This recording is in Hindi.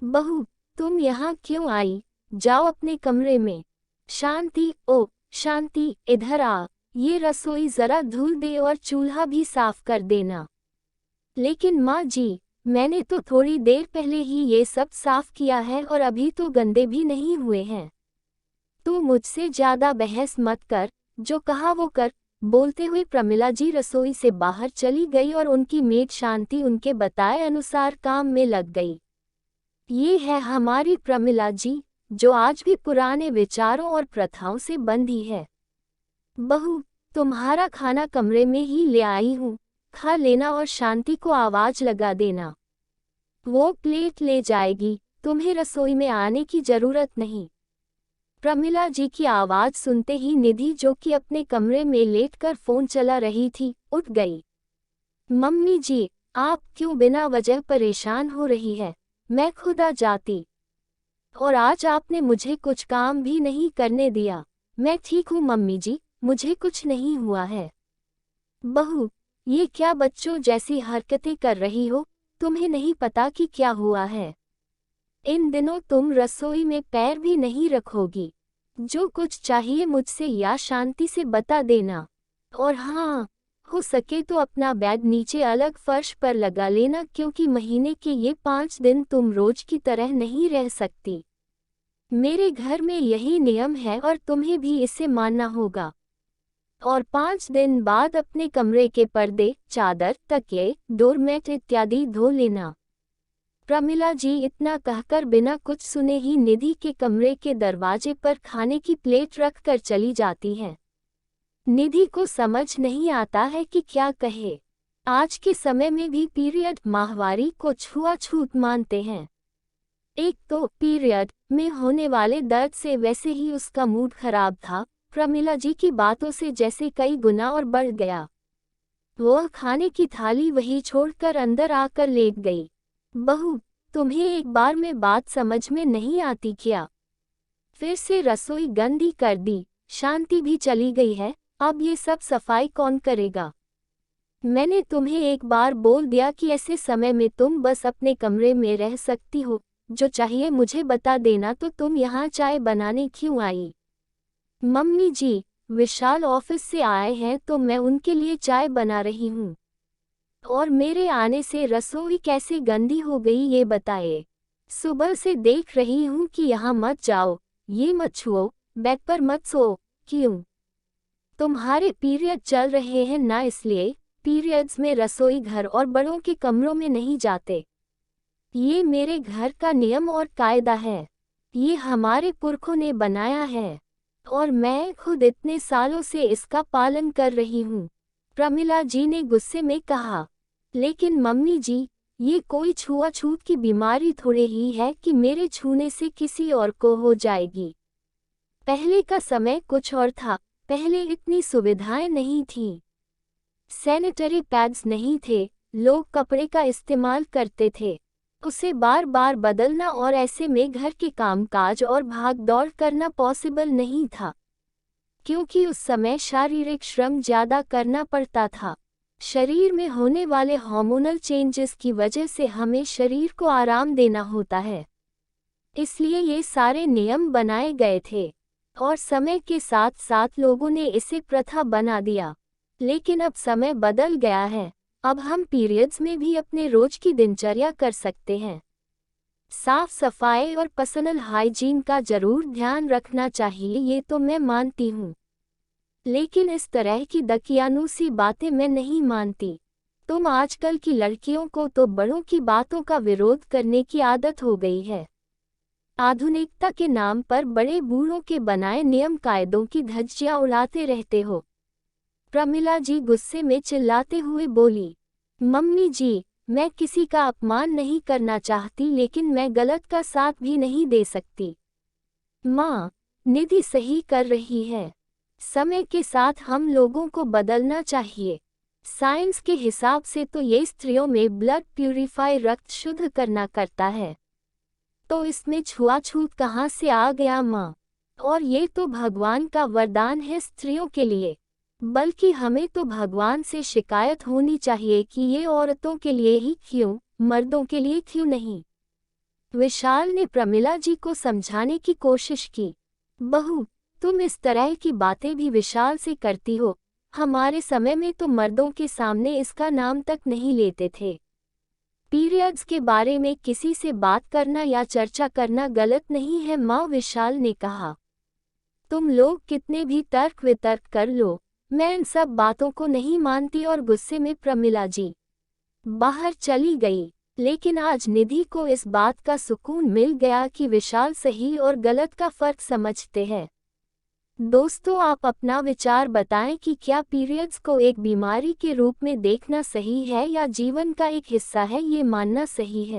बहू, तुम यहाँ क्यों आई? जाओ अपने कमरे में। शांति, ओ शांति, इधर आ। ये रसोई जरा धुल दे और चूल्हा भी साफ कर देना। लेकिन माँ जी, मैंने तो थोड़ी देर पहले ही ये सब साफ किया है और अभी तो गंदे भी नहीं हुए हैं। तू मुझसे ज्यादा बहस मत कर, जो कहा वो कर। बोलते हुए प्रमिला जी रसोई से बाहर चली गई और उनकी मेड शांति उनके बताए अनुसार काम में लग गई। ये है हमारी प्रमिला जी, जो आज भी पुराने विचारों और प्रथाओं से बंधी है। बहू, तुम्हारा खाना कमरे में ही ले आई हूँ, खा लेना और शांति को आवाज लगा देना। वो प्लेट ले जाएगी, तुम्हें रसोई में आने की जरूरत नहीं। प्रमिला जी की आवाज सुनते ही निधि, जो कि अपने कमरे में लेटकर फोन चला रही थी, उठ गई। मम्मी जी, आप क्यों बिना वजह परेशान हो रही है? मैं खुद आ जाती। और आज आपने मुझे कुछ काम भी नहीं करने दिया। मैं ठीक हूँ मम्मी जी, मुझे कुछ नहीं हुआ है। बहू, ये क्या बच्चों जैसी हरकतें कर रही हो? तुम्हें नहीं पता कि क्या हुआ है? इन दिनों तुम रसोई में पैर भी नहीं रखोगी। जो कुछ चाहिए मुझसे या शांति से बता देना। और हाँ, हो सके तो अपना बैग नीचे अलग फर्श पर लगा लेना, क्योंकि महीने के ये 5 दिन तुम रोज की तरह नहीं रह सकती। मेरे घर में यही नियम है और तुम्हें भी इसे मानना होगा। और 5 दिन बाद अपने कमरे के पर्दे, चादर, तकिए, डोरमेट इत्यादि धो लेना। प्रमिला जी इतना कहकर बिना कुछ सुने ही निधि के कमरे के दरवाजे पर खाने की प्लेट रखकर चली जाती है। निधि को समझ नहीं आता है कि क्या कहे। आज के समय में भी पीरियड माहवारी को छुआछूत मानते हैं। एक तो पीरियड में होने वाले दर्द से वैसे ही उसका मूड खराब था, प्रमिला जी की बातों से जैसे कई गुना और बढ़ गया। वह खाने की थाली वही छोड़कर अंदर आकर लेट गई। बहू, तुम्हें एक बार में बात समझ में नहीं आती क्या? फिर से रसोई गंदी कर दी, शांति भी चली गई है, अब ये सब सफाई कौन करेगा? मैंने तुम्हें एक बार बोल दिया कि ऐसे समय में तुम बस अपने कमरे में रह सकती हो। जो चाहिए मुझे बता देना। तो तुम यहाँ चाय बनाने क्यों आई? मम्मी जी, विशाल ऑफिस से आए हैं तो मैं उनके लिए चाय बना रही हूँ। और मेरे आने से रसोई कैसे गंदी हो गई ये बताए। सुबह से देख रही हूँ कि यहाँ मत जाओ, ये मत छुओ, बेड पर मत सो। क्यों? तुम्हारे पीरियड चल रहे हैं ना, इसलिए पीरियड्स में रसोई घर और बड़ों के कमरों में नहीं जाते। ये मेरे घर का नियम और कायदा है। ये हमारे पुरखों ने बनाया है और मैं खुद इतने सालों से इसका पालन कर रही हूँ। प्रमिला जी ने गुस्से में कहा। लेकिन मम्मी जी, ये कोई छुआछूत की बीमारी थोड़े ही है कि मेरे छूने से किसी और को हो जाएगी। पहले का समय कुछ और था, पहले इतनी सुविधाएं नहीं थीं। सैनिटरी पैड्स नहीं थे, लोग कपड़े का इस्तेमाल करते थे। उसे बार बार बदलना और ऐसे में घर के कामकाज और भाग दौड़ करना पॉसिबल नहीं था, क्योंकि उस समय शारीरिक श्रम ज्यादा करना पड़ता था। शरीर में होने वाले हार्मोनल चेंजेस की वजह से हमें शरीर को आराम देना होता है, इसलिए ये सारे नियम बनाए गए थे। और समय के साथ साथ लोगों ने इसे प्रथा बना दिया। लेकिन अब समय बदल गया है, अब हम पीरियड्स में भी अपने रोज की दिनचर्या कर सकते हैं। साफ सफाई और पर्सनल हाइजीन का जरूर ध्यान रखना चाहिए, ये तो मैं मानती हूँ। लेकिन इस तरह की दकियानूसी बातें मैं नहीं मानती। तुम आजकल की लड़कियों को तो बड़ों की बातों का विरोध करने की आदत हो गई है। आधुनिकता के नाम पर बड़े बूढ़ों के बनाए नियम कायदों की धज्जियां उड़ाते रहते हो। प्रमिला जी गुस्से में चिल्लाते हुए बोली। मम्मी जी, मैं किसी का अपमान नहीं करना चाहती, लेकिन मैं गलत का साथ भी नहीं दे सकती। माँ, निधि सही कर रही है। समय के साथ हम लोगों को बदलना चाहिए। साइंस के हिसाब से तो ये स्त्रियों में ब्लड प्यूरिफाई, रक्त शुद्ध करना करता है, तो इसमें छुआछूत कहाँ से आ गया माँ? और ये तो भगवान का वरदान है स्त्रियों के लिए। बल्कि हमें तो भगवान से शिकायत होनी चाहिए कि ये औरतों के लिए ही क्यों, मर्दों के लिए क्यों नहीं? विशाल ने प्रमिला जी को समझाने की कोशिश की। बहू, तुम इस तरह की बातें भी विशाल से करती हो। हमारे समय में तो मर्दों के सामने इसका नाम तक नहीं लेते थे। पीरियड्स के बारे में किसी से बात करना या चर्चा करना गलत नहीं है माँ, विशाल ने कहा। तुम लोग कितने भी तर्क वितर्क कर लो, मैं इन सब बातों को नहीं मानती। और गुस्से में प्रमिला जी बाहर चली गई। लेकिन आज निधि को इस बात का सुकून मिल गया कि विशाल सही और गलत का फर्क समझते हैं। दोस्तों, आप अपना विचार बताएं कि क्या पीरियड्स को एक बीमारी के रूप में देखना सही है या जीवन का एक हिस्सा है, ये मानना सही है।